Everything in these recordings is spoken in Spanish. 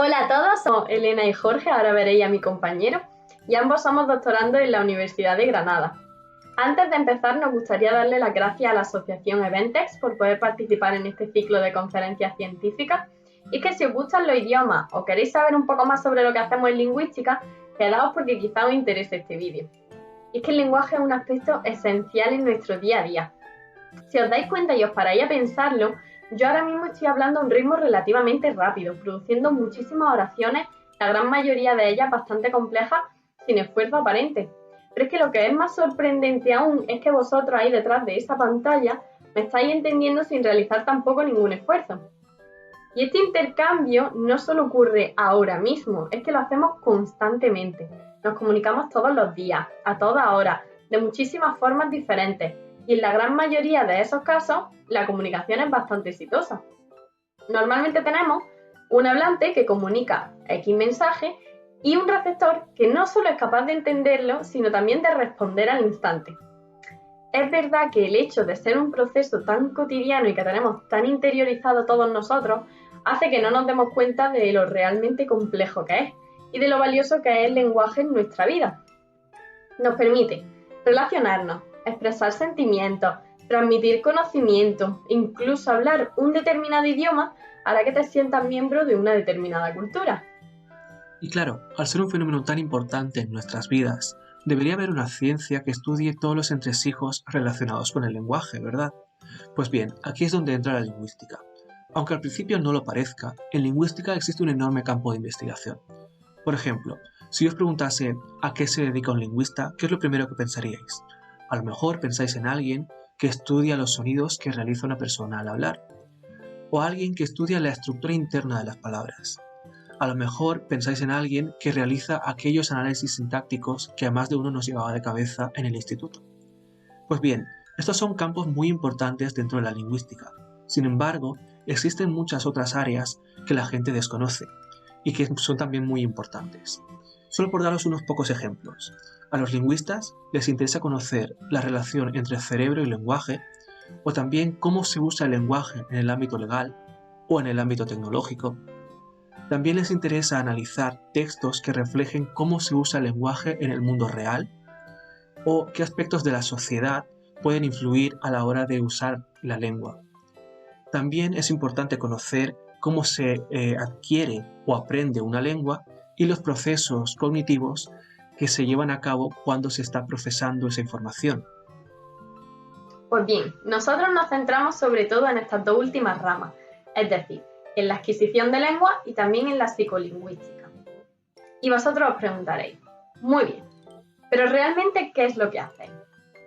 Hola a todos, somos Elena y Jorge, ahora veréis a mi compañero, y ambos somos doctorandos en la Universidad de Granada. Antes de empezar, nos gustaría darle las gracias a la Asociación Eventex por poder participar en este ciclo de conferencias científicas, y que si os gustan los idiomas o queréis saber un poco más sobre lo que hacemos en lingüística, quedaos porque quizá os interese este vídeo. Y es que el lenguaje es un aspecto esencial en nuestro día a día. Si os dais cuenta y os paráis a pensarlo, yo ahora mismo estoy hablando a un ritmo relativamente rápido, produciendo muchísimas oraciones, la gran mayoría de ellas bastante complejas, sin esfuerzo aparente. Pero es que lo que es más sorprendente aún es que vosotros ahí detrás de esa pantalla me estáis entendiendo sin realizar tampoco ningún esfuerzo. Y este intercambio no solo ocurre ahora mismo, es que lo hacemos constantemente. Nos comunicamos todos los días, a toda hora, de muchísimas formas diferentes. Y en la gran mayoría de esos casos, la comunicación es bastante exitosa. Normalmente tenemos un hablante que comunica X mensaje y un receptor que no solo es capaz de entenderlo, sino también de responder al instante. Es verdad que el hecho de ser un proceso tan cotidiano y que tenemos tan interiorizado todos nosotros, hace que no nos demos cuenta de lo realmente complejo que es y de lo valioso que es el lenguaje en nuestra vida. Nos permite relacionarnos, expresar sentimientos, transmitir conocimiento, incluso hablar un determinado idioma hará que te sientas miembro de una determinada cultura. Y claro, al ser un fenómeno tan importante en nuestras vidas, debería haber una ciencia que estudie todos los entresijos relacionados con el lenguaje, ¿verdad? Pues bien, aquí es donde entra la lingüística. Aunque al principio no lo parezca, en lingüística existe un enorme campo de investigación. Por ejemplo, si os preguntase a qué se dedica un lingüista, ¿qué es lo primero que pensaríais? A lo mejor pensáis en alguien que estudia los sonidos que realiza una persona al hablar, o alguien que estudia la estructura interna de las palabras. A lo mejor pensáis en alguien que realiza aquellos análisis sintácticos que a más de uno nos llevaba de cabeza en el instituto. Pues bien, estos son campos muy importantes dentro de la lingüística. Sin embargo, existen muchas otras áreas que la gente desconoce y que son también muy importantes. Solo por daros unos pocos ejemplos. A los lingüistas les interesa conocer la relación entre cerebro y lenguaje, o también cómo se usa el lenguaje en el ámbito legal o en el ámbito tecnológico. También les interesa analizar textos que reflejen cómo se usa el lenguaje en el mundo real o qué aspectos de la sociedad pueden influir a la hora de usar la lengua. También es importante conocer cómo se adquiere o aprende una lengua y los procesos cognitivos que se llevan a cabo cuando se está procesando esa información. Pues bien, nosotros nos centramos sobre todo en estas dos últimas ramas, es decir, en la adquisición de lengua y también en la psicolingüística. Y vosotros os preguntaréis, muy bien, pero realmente ¿qué es lo que hacen?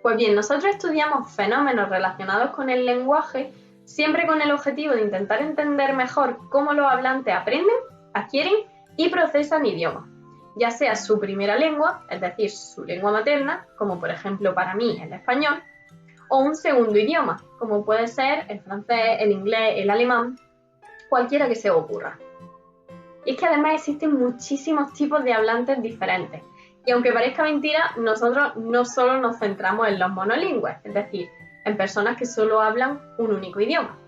Pues bien, nosotros estudiamos fenómenos relacionados con el lenguaje siempre con el objetivo de intentar entender mejor cómo los hablantes aprenden, adquieren y procesan idiomas, ya sea su primera lengua, es decir, su lengua materna, como por ejemplo para mí el español, o un segundo idioma, como puede ser el francés, el inglés, el alemán, cualquiera que se os ocurra. Y es que además existen muchísimos tipos de hablantes diferentes. Y aunque parezca mentira, nosotros no solo nos centramos en los monolingües, es decir, en personas que solo hablan un único idioma,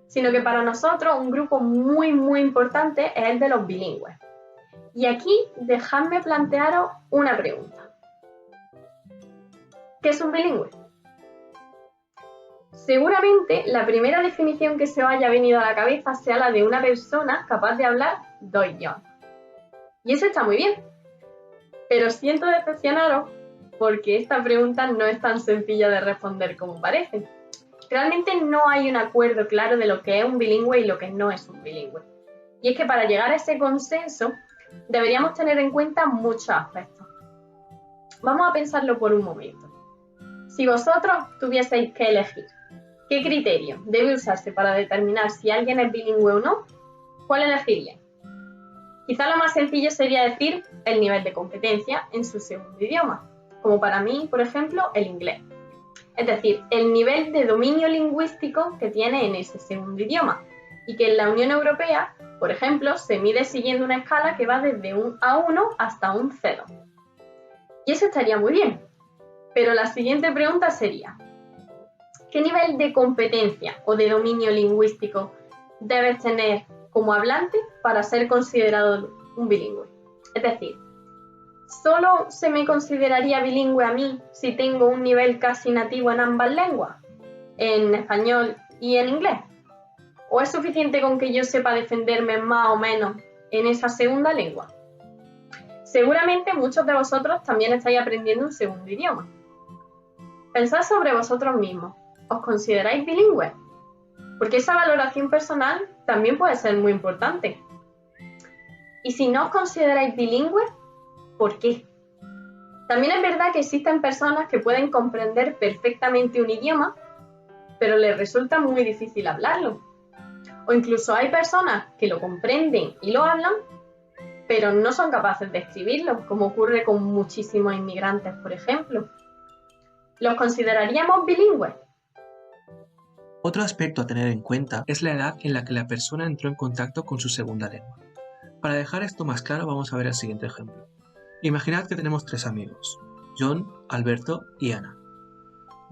sino que para nosotros un grupo muy importante es el de los bilingües. Y aquí dejadme plantearos una pregunta. ¿Qué es un bilingüe? Seguramente la primera definición que se os haya venido a la cabeza sea la de una persona capaz de hablar dos idiomas. Y eso está muy bien, pero siento decepcionaros porque esta pregunta no es tan sencilla de responder como parece. Realmente no hay un acuerdo claro de lo que es un bilingüe y lo que no es un bilingüe. Y es que para llegar a ese consenso deberíamos tener en cuenta muchos aspectos. Vamos a pensarlo por un momento. Si vosotros tuvieseis que elegir ¿qué criterio debe usarse para determinar si alguien es bilingüe o no? ¿Cuál elegiríais? Quizá lo más sencillo sería decir el nivel de competencia en su segundo idioma, como para mí, por ejemplo, el inglés. Es decir, el nivel de dominio lingüístico que tiene en ese segundo idioma, y que en la Unión Europea, por ejemplo, se mide siguiendo una escala que va desde un A1 hasta un C2. Y eso estaría muy bien, pero la siguiente pregunta sería, ¿qué nivel de competencia o de dominio lingüístico debes tener como hablante para ser considerado un bilingüe. Es decir, ¿solo se me consideraría bilingüe a mí si tengo un nivel casi nativo en ambas lenguas, en español y en inglés? ¿O es suficiente con que yo sepa defenderme más o menos en esa segunda lengua? Seguramente muchos de vosotros también estáis aprendiendo un segundo idioma. Pensad sobre vosotros mismos. ¿Os consideráis bilingües? Porque esa valoración personal también puede ser muy importante. Y si no os consideráis bilingües, ¿por qué? También es verdad que existen personas que pueden comprender perfectamente un idioma, pero les resulta muy difícil hablarlo. O incluso hay personas que lo comprenden y lo hablan, pero no son capaces de escribirlo, como ocurre con muchísimos inmigrantes, por ejemplo. ¿Los consideraríamos bilingües? Otro aspecto a tener en cuenta es la edad en la que la persona entró en contacto con su segunda lengua. Para dejar esto más claro, vamos a ver el siguiente ejemplo. Imaginad que tenemos 3 amigos, John, Alberto y Ana.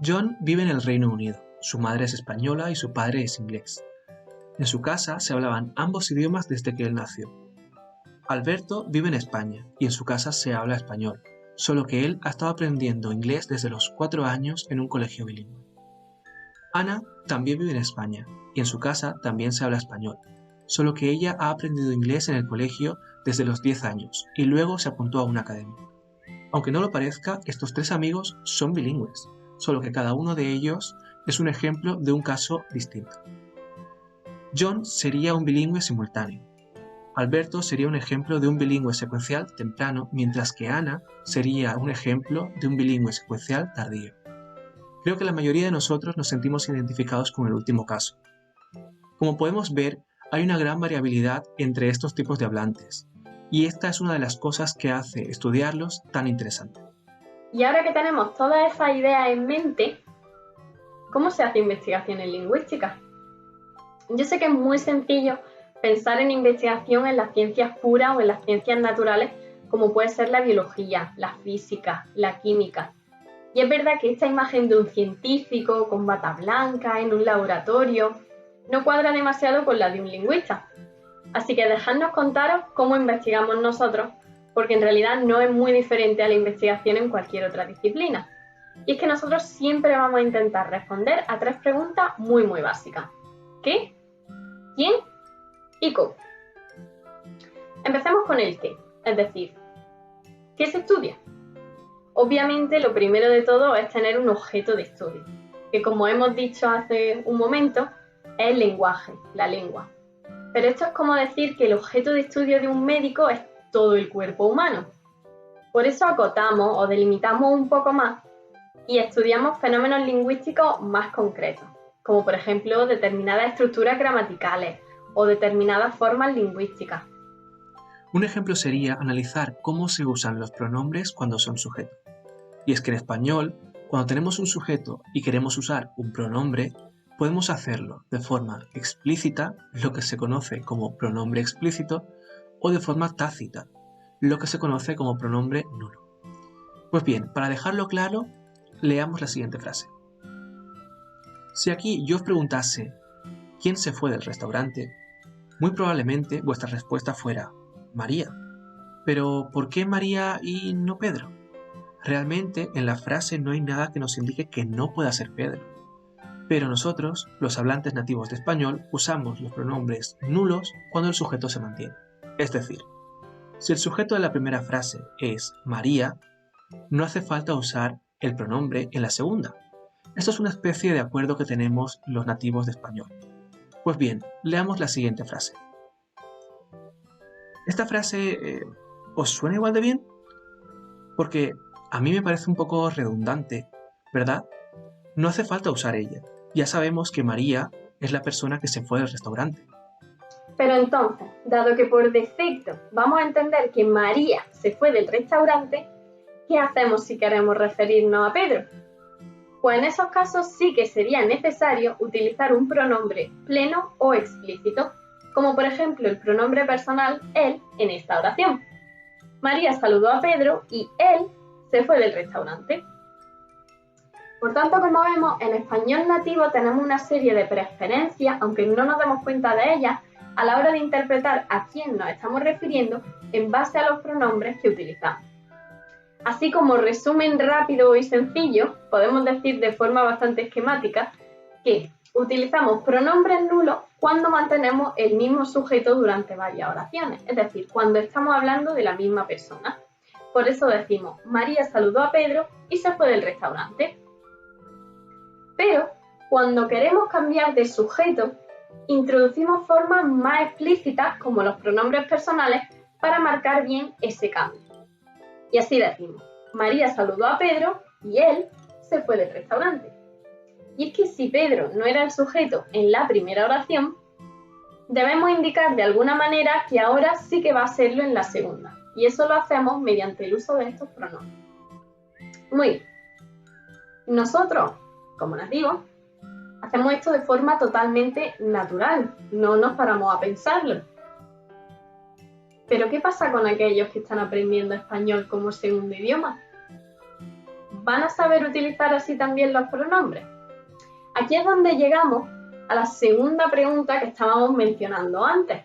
John vive en el Reino Unido, su madre es española y su padre es inglés. En su casa se hablaban ambos idiomas desde que él nació. Alberto vive en España y en su casa se habla español, solo que él ha estado aprendiendo inglés desde los 4 años en un colegio bilingüe. Ana también vive en España y en su casa también se habla español, solo que ella ha aprendido inglés en el colegio desde los 10 años y luego se apuntó a una academia. Aunque no lo parezca, estos 3 amigos son bilingües, solo que cada uno de ellos es un ejemplo de un caso distinto. John sería un bilingüe simultáneo. Alberto sería un ejemplo de un bilingüe secuencial temprano, mientras que Ana sería un ejemplo de un bilingüe secuencial tardío. Creo que la mayoría de nosotros nos sentimos identificados con el último caso. Como podemos ver, hay una gran variabilidad entre estos tipos de hablantes, y esta es una de las cosas que hace estudiarlos tan interesante. Y ahora que tenemos todas esas ideas en mente, ¿cómo se hace investigación en lingüística? Yo sé que es muy sencillo pensar en investigación en las ciencias puras o en las ciencias naturales, como puede ser la biología, la física, la química. Y es verdad que esta imagen de un científico con bata blanca en un laboratorio no cuadra demasiado con la de un lingüista. Así que dejadnos contaros cómo investigamos nosotros, porque en realidad no es muy diferente a la investigación en cualquier otra disciplina. Y es que nosotros siempre vamos a intentar responder a 3 preguntas muy básicas. ¿Qué? ¿Quién? ¿Y cómo? Empecemos con el qué, es decir, ¿qué se estudia? Obviamente lo primero de todo es tener un objeto de estudio, que como hemos dicho hace un momento, es el lenguaje, la lengua. Pero esto es como decir que el objeto de estudio de un médico es todo el cuerpo humano. Por eso acotamos o delimitamos un poco más y estudiamos fenómenos lingüísticos más concretos, como por ejemplo determinadas estructuras gramaticales o determinadas formas lingüísticas. Un ejemplo sería analizar cómo se usan los pronombres cuando son sujeto. Y es que en español, cuando tenemos un sujeto y queremos usar un pronombre, podemos hacerlo de forma explícita, lo que se conoce como pronombre explícito, o de forma tácita, lo que se conoce como pronombre nulo. Pues bien, para dejarlo claro, leamos la siguiente frase. Si aquí yo os preguntase ¿quién se fue del restaurante?, muy probablemente vuestra respuesta fuera María. Pero ¿por qué María y no Pedro? Realmente en la frase no hay nada que nos indique que no pueda ser Pedro. Pero nosotros, los hablantes nativos de español, usamos los pronombres nulos cuando el sujeto se mantiene. Es decir, si el sujeto de la primera frase es María, no hace falta usar el pronombre en la segunda. Esto es una especie de acuerdo que tenemos los nativos de español. Pues bien, leamos la siguiente frase. ¿Esta frase os suena igual de bien? Porque a mí me parece un poco redundante, ¿verdad? No hace falta usar ella. Ya sabemos que María es la persona que se fue del restaurante. Pero entonces, dado que por defecto vamos a entender que María se fue del restaurante, ¿qué hacemos si queremos referirnos a Pedro? Pues en esos casos sí que sería necesario utilizar un pronombre pleno o explícito, como por ejemplo el pronombre personal él en esta oración. María saludó a Pedro y él se fue del restaurante. Por tanto, como vemos, en español nativo tenemos una serie de preferencias, aunque no nos demos cuenta de ellas, a la hora de interpretar a quién nos estamos refiriendo en base a los pronombres que utilizamos. Así como resumen rápido y sencillo, podemos decir de forma bastante esquemática que utilizamos pronombres nulos cuando mantenemos el mismo sujeto durante varias oraciones, es decir, cuando estamos hablando de la misma persona. Por eso decimos, María saludó a Pedro y se fue del restaurante. Pero cuando queremos cambiar de sujeto, introducimos formas más explícitas como los pronombres personales para marcar bien ese cambio. Y así decimos, María saludó a Pedro y él se fue del restaurante. Y es que si Pedro no era el sujeto en la primera oración, debemos indicar de alguna manera que ahora sí que va a serlo en la segunda. Y eso lo hacemos mediante el uso de estos pronombres. Muy bien. Nosotros, como nativos, hacemos esto de forma totalmente natural. No nos paramos a pensarlo. Pero ¿qué pasa con aquellos que están aprendiendo español como segundo idioma? ¿Van a saber utilizar así también los pronombres? Aquí es donde llegamos a la segunda pregunta que estábamos mencionando antes.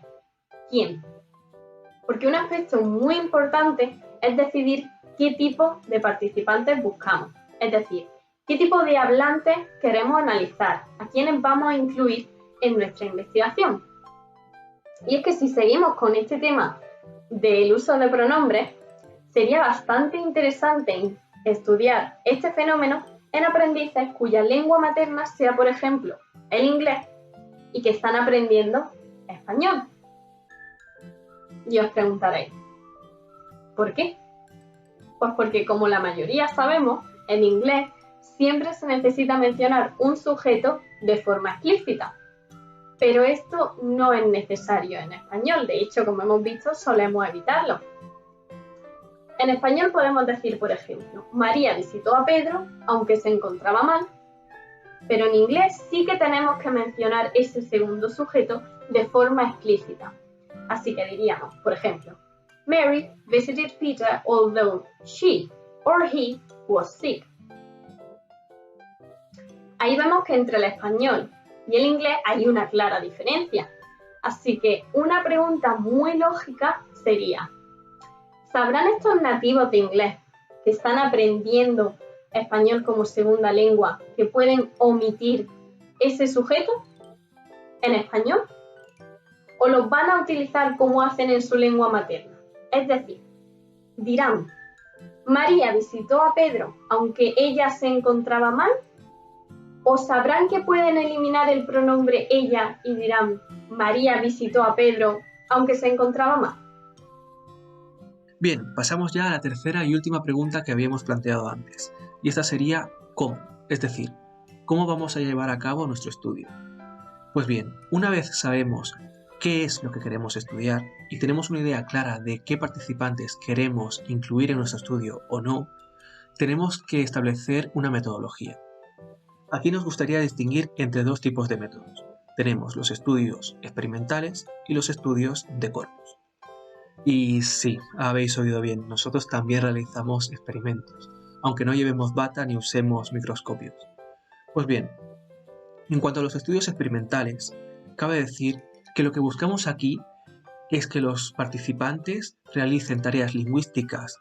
¿Quién? Porque un aspecto muy importante es decidir qué tipo de participantes buscamos. Es decir, qué tipo de hablantes queremos analizar, a quiénes vamos a incluir en nuestra investigación. Y es que si seguimos con este tema del uso de pronombres, sería bastante interesante estudiar este fenómeno en aprendices cuya lengua materna sea, por ejemplo, el inglés y que están aprendiendo español. Y os preguntaréis, ¿por qué? Pues porque, como la mayoría sabemos, en inglés siempre se necesita mencionar un sujeto de forma explícita. Pero esto no es necesario en español, de hecho, como hemos visto, solemos evitarlo. En español podemos decir, por ejemplo, María visitó a Pedro, aunque se encontraba mal, pero en inglés sí que tenemos que mencionar ese segundo sujeto de forma explícita. Así que diríamos, por ejemplo, Mary visited Peter although she or he was sick. Ahí vemos que entre el español y el inglés hay una clara diferencia. Así que una pregunta muy lógica sería, ¿sabrán estos nativos de inglés que están aprendiendo español como segunda lengua que pueden omitir ese sujeto en español? ¿O los van a utilizar como hacen en su lengua materna? Es decir, dirán, María visitó a Pedro aunque ella se encontraba mal, ¿o sabrán que pueden eliminar el pronombre ella y dirán, María visitó a Pedro aunque se encontraba mal? Bien, pasamos ya a la tercera y última pregunta que habíamos planteado antes, y esta sería ¿cómo? Es decir, ¿cómo vamos a llevar a cabo nuestro estudio? Pues bien, una vez sabemos qué es lo que queremos estudiar y tenemos una idea clara de qué participantes queremos incluir en nuestro estudio o no, tenemos que establecer una metodología. Aquí nos gustaría distinguir entre dos tipos de métodos. Tenemos los estudios experimentales y los estudios de corpus. Y sí, habéis oído bien, nosotros también realizamos experimentos, aunque no llevemos bata ni usemos microscopios. Pues bien, en cuanto a los estudios experimentales, cabe decir que lo que buscamos aquí es que los participantes realicen tareas lingüísticas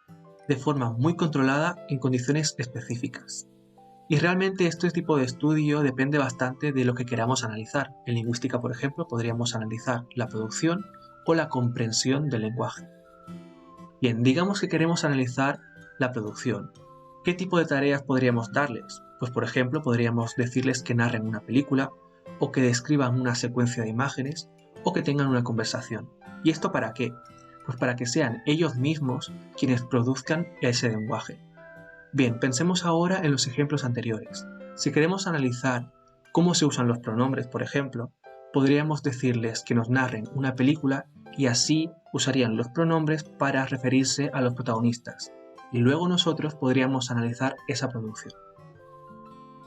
de forma muy controlada en condiciones específicas. Y realmente este tipo de estudio depende bastante de lo que queramos analizar. En lingüística, por ejemplo, podríamos analizar la producción o la comprensión del lenguaje. Bien, digamos que queremos analizar la producción. ¿Qué tipo de tareas podríamos darles? Pues por ejemplo, podríamos decirles que narren una película, o que describan una secuencia de imágenes, o que tengan una conversación. ¿Y esto para qué? Pues para que sean ellos mismos quienes produzcan ese lenguaje. Bien, pensemos ahora en los ejemplos anteriores. Si queremos analizar cómo se usan los pronombres, por ejemplo, podríamos decirles que nos narren una película y así usarían los pronombres para referirse a los protagonistas. Y luego nosotros podríamos analizar esa producción.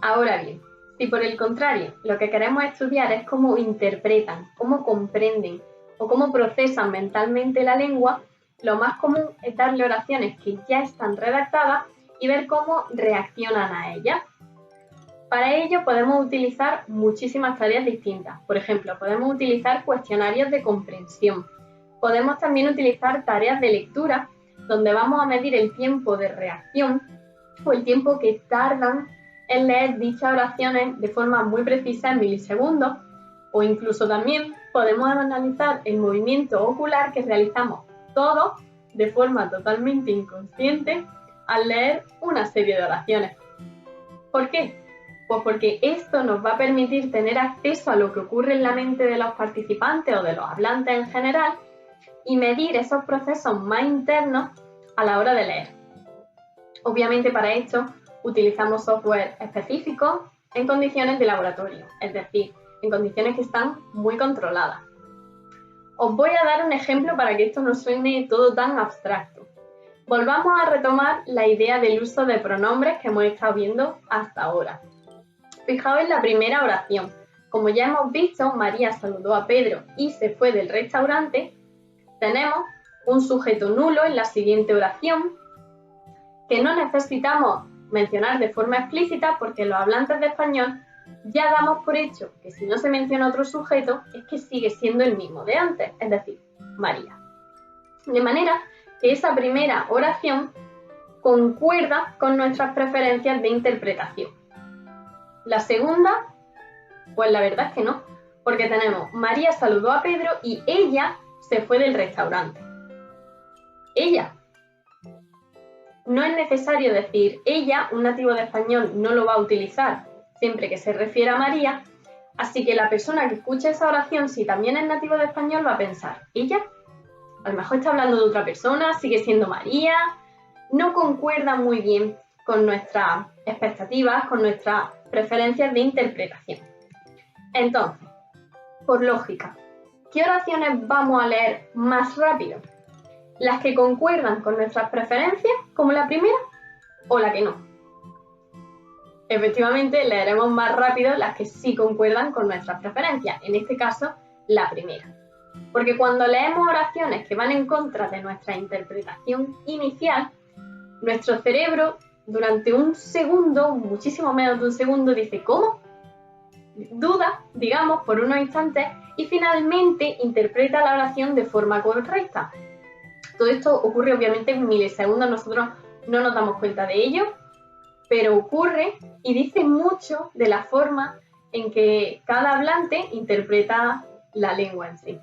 Ahora bien, si por el contrario lo que queremos estudiar es cómo interpretan, cómo comprenden o cómo procesan mentalmente la lengua, lo más común es darle oraciones que ya están redactadas y ver cómo reaccionan a ellas. Para ello podemos utilizar muchísimas tareas distintas. Por ejemplo, podemos utilizar cuestionarios de comprensión. Podemos también utilizar tareas de lectura, donde vamos a medir el tiempo de reacción o el tiempo que tardan en leer dichas oraciones de forma muy precisa en milisegundos, o incluso también podemos analizar el movimiento ocular que realizamos todos de forma totalmente inconsciente al leer una serie de oraciones. ¿Por qué? Pues porque esto nos va a permitir tener acceso a lo que ocurre en la mente de los participantes o de los hablantes en general y medir esos procesos más internos a la hora de leer. Obviamente para esto utilizamos software específico en condiciones de laboratorio, es decir, en condiciones que están muy controladas. Os voy a dar un ejemplo para que esto no suene todo tan abstracto. Volvamos a retomar la idea del uso de pronombres que hemos estado viendo hasta ahora. Fijaos en la primera oración. Como ya hemos visto, María saludó a Pedro y se fue del restaurante. Tenemos un sujeto nulo en la siguiente oración que no necesitamos mencionar de forma explícita porque los hablantes de español ya damos por hecho que si no se menciona otro sujeto es que sigue siendo el mismo de antes, es decir, María. De manera que esa primera oración concuerda con nuestras preferencias de interpretación. La segunda, pues la verdad es que no, porque tenemos María saludó a Pedro y ella se fue del restaurante. Ella. No es necesario decir ella, un nativo de español no lo va a utilizar siempre que se refiera a María, así que la persona que escuche esa oración, si también es nativo de español, va a pensar, ¿ella? A lo mejor está hablando de otra persona, sigue siendo María, no concuerda muy bien con nuestras expectativas, con nuestras preferencias de interpretación. Entonces, por lógica, ¿qué oraciones vamos a leer más rápido? ¿Las que concuerdan con nuestras preferencias, como la primera, o la que no? Efectivamente, leeremos más rápido las que sí concuerdan con nuestras preferencias, en este caso, la primera. Porque cuando leemos oraciones que van en contra de nuestra interpretación inicial, nuestro cerebro durante un segundo, muchísimo menos de un segundo, dice ¿cómo? Duda, digamos, por unos instantes y finalmente interpreta la oración de forma correcta. Todo esto ocurre obviamente en milisegundos, nosotros no nos damos cuenta de ello, pero ocurre y dice mucho de la forma en que cada hablante interpreta la lengua en sí.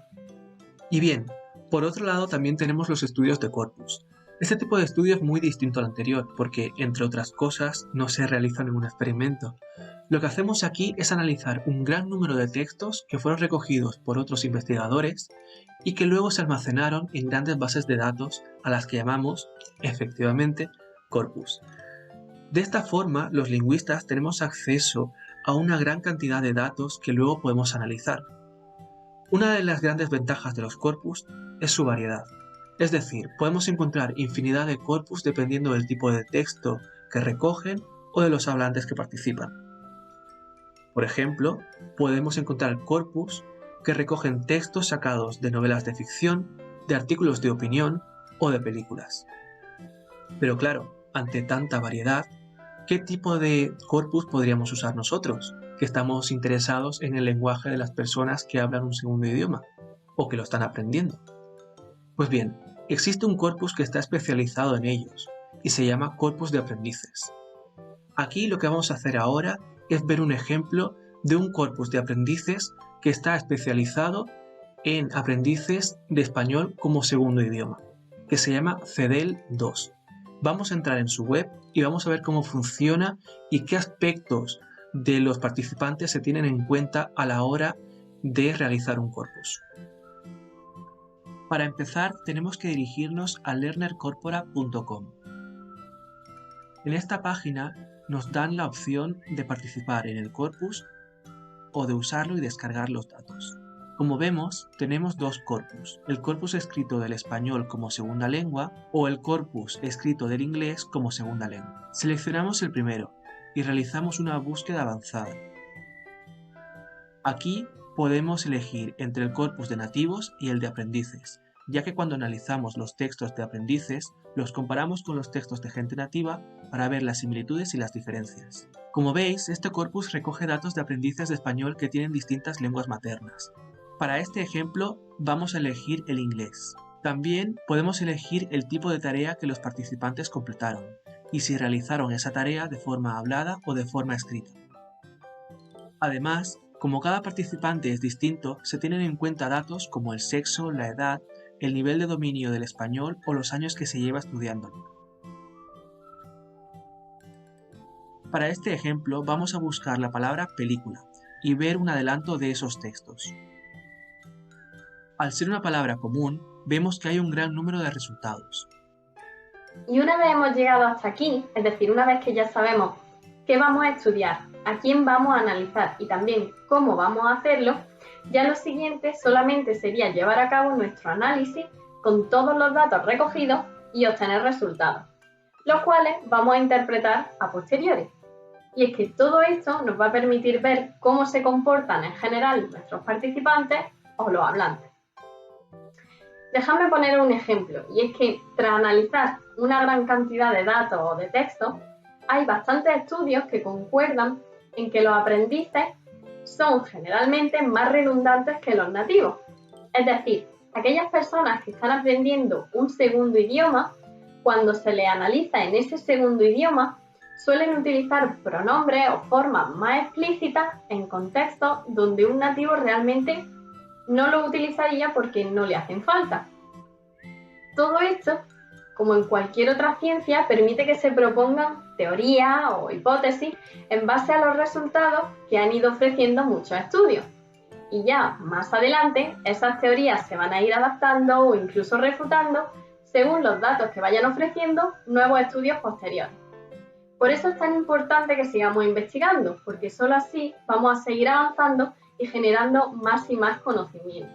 Y bien, por otro lado también tenemos los estudios de corpus. Este tipo de estudio es muy distinto al anterior porque, entre otras cosas, no se realiza ningún experimento. Lo que hacemos aquí es analizar un gran número de textos que fueron recogidos por otros investigadores y que luego se almacenaron en grandes bases de datos a las que llamamos, efectivamente, corpus. De esta forma, los lingüistas tenemos acceso a una gran cantidad de datos que luego podemos analizar. Una de las grandes ventajas de los corpus es su variedad. Es decir, podemos encontrar infinidad de corpus dependiendo del tipo de texto que recogen o de los hablantes que participan. Por ejemplo, podemos encontrar corpus que recogen textos sacados de novelas de ficción, de artículos de opinión o de películas. Pero claro, ante tanta variedad, ¿qué tipo de corpus podríamos usar nosotros, que estamos interesados en el lenguaje de las personas que hablan un segundo idioma o que lo están aprendiendo? Pues bien, existe un corpus que está especializado en ellos y se llama corpus de aprendices. Aquí lo que vamos a hacer ahora es ver un ejemplo de un corpus de aprendices que está especializado en aprendices de español como segundo idioma, que se llama CEDEL 2. Vamos a entrar en su web y vamos a ver cómo funciona y qué aspectos de los participantes se tienen en cuenta a la hora de realizar un corpus. Para empezar, tenemos que dirigirnos a learnercorpora.com. En esta página nos dan la opción de participar en el corpus o de usarlo y descargar los datos. Como vemos, tenemos dos corpus, el corpus escrito del español como segunda lengua o el corpus escrito del inglés como segunda lengua. Seleccionamos el primero y realizamos una búsqueda avanzada. Aquí podemos elegir entre el corpus de nativos y el de aprendices, ya que cuando analizamos los textos de aprendices, los comparamos con los textos de gente nativa para ver las similitudes y las diferencias. Como veis, este corpus recoge datos de aprendices de español que tienen distintas lenguas maternas. Para este ejemplo, vamos a elegir el inglés. También podemos elegir el tipo de tarea que los participantes completaron y si realizaron esa tarea de forma hablada o de forma escrita. Además, como cada participante es distinto, se tienen en cuenta datos como el sexo, la edad, el nivel de dominio del español o los años que se lleva estudiándolo. Para este ejemplo vamos a buscar la palabra película y ver un adelanto de esos textos. Al ser una palabra común, vemos que hay un gran número de resultados. Y una vez hemos llegado hasta aquí, es decir, una vez que ya sabemos qué vamos a estudiar, a quién vamos a analizar y también cómo vamos a hacerlo, ya lo siguiente solamente sería llevar a cabo nuestro análisis con todos los datos recogidos y obtener resultados, los cuales vamos a interpretar a posteriori. Y es que todo esto nos va a permitir ver cómo se comportan en general nuestros participantes o los hablantes. Dejadme poner un ejemplo, y es que tras analizar una gran cantidad de datos o de textos, hay bastantes estudios que concuerdan en que los aprendices son generalmente más redundantes que los nativos. Es decir, aquellas personas que están aprendiendo un segundo idioma, cuando se les analiza en ese segundo idioma, suelen utilizar pronombres o formas más explícitas en contextos donde un nativo realmente no lo utilizaría porque no le hacen falta. Todo esto, como en cualquier otra ciencia, permite que se propongan teorías o hipótesis en base a los resultados que han ido ofreciendo muchos estudios. Y ya más adelante, esas teorías se van a ir adaptando o incluso refutando según los datos que vayan ofreciendo nuevos estudios posteriores. Por eso es tan importante que sigamos investigando, porque solo así vamos a seguir avanzando y generando más y más conocimiento.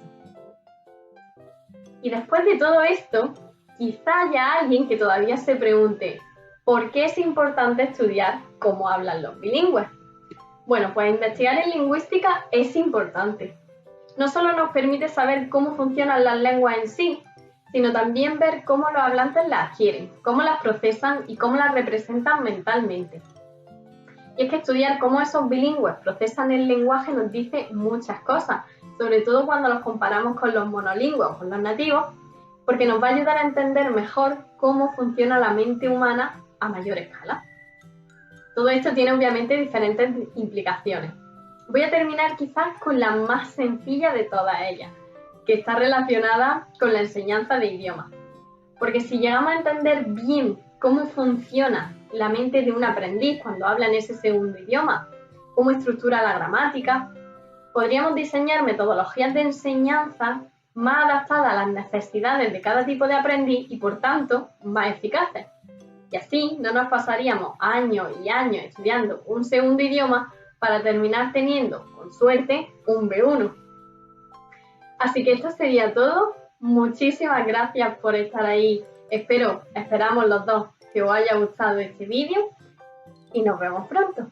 Y después de todo esto, quizá haya alguien que todavía se pregunte ¿por qué es importante estudiar cómo hablan los bilingües? Bueno, pues investigar en lingüística es importante. No solo nos permite saber cómo funcionan las lenguas en sí, sino también ver cómo los hablantes las adquieren, cómo las procesan y cómo las representan mentalmente. Y es que estudiar cómo esos bilingües procesan el lenguaje nos dice muchas cosas, sobre todo cuando los comparamos con los monolingües o con los nativos, porque nos va a ayudar a entender mejor cómo funciona la mente humana a mayor escala. Todo esto tiene obviamente diferentes implicaciones. Voy a terminar quizás con la más sencilla de todas ellas, que está relacionada con la enseñanza de idiomas. Porque si llegamos a entender bien cómo funciona la mente de un aprendiz cuando habla en ese segundo idioma, cómo estructura la gramática, podríamos diseñar metodologías de enseñanza más adaptadas a las necesidades de cada tipo de aprendiz y, por tanto, más eficaces. Y así no nos pasaríamos años y años estudiando un segundo idioma para terminar teniendo, con suerte, un B1. Así que esto sería todo. Muchísimas gracias por estar ahí. Esperamos los dos que os haya gustado este vídeo y nos vemos pronto.